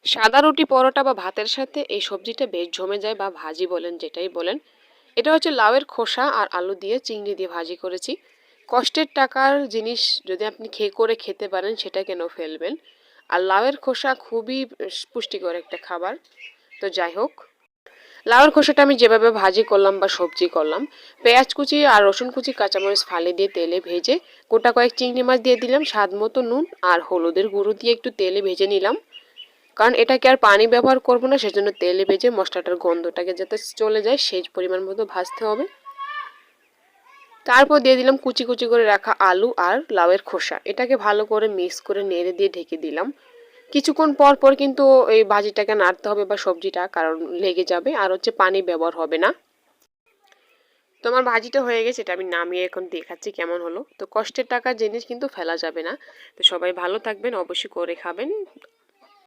সাদা রুটি, পরোটা বা ভাতের সাথে এই সবজিটা বেশ জমে যায়, বা ভাজি বলেন যেটাই বলেন। এটা হচ্ছে লাউয়ের খোসা আর আলু দিয়ে চিংড়ি দিয়ে ভাজি করেছি। কষ্টের টাকার জিনিস যদি আপনি খেতে পারেন সেটা কেন ফেলবেন। আর লাউয়ের খোসা খুবই পুষ্টিকর একটা খাবার। তো যাই হোক, লাউয়ের খোসাটা আমি যেভাবে ভাজি করলাম বা সবজি করলাম, পেঁয়াজ কুচি আর রসুন কুচি কাঁচামরিচ ফালি দিয়ে তেলে ভেজে গোটা কয়েক চিংড়ি মাছ দিয়ে দিলাম, স্বাদ মতো নুন আর হলুদের গুঁড়ো দিয়ে একটু তেলে ভেজে নিলাম। কারণ এটাকে আর পানি ব্যবহার করব না, সেজন্য তেলে ভেজে মশলাটার গন্ধটাকে যাতে চলে যায় সেই পরিমাণ মতো ভাজতে হবে। তারপর দিয়ে দিলাম কুচি কুচি করে রাখা আলু আর লাউয়ের খোসা, এটাকে ভালো করে মিক্স করে নেড়ে দিয়ে ঢেকে দিলাম। কিছুক্ষণ পর পর কিন্তু এই ভাজিটাকে নাড়তে হবে বা সবজিটা, কারণ লেগে যাবে, আর হচ্ছে পানি ব্যবহার হবে না। তো আমার ভাজিটা হয়ে গেছে, এটা আমি নামিয়ে এখন দেখাচ্ছি কেমন হলো। তো কষ্টের টাকার জিনিস কিন্তু ফেলা যাবে না। তো সবাই ভালো থাকবেন, অবশ্যই করে খাবেন।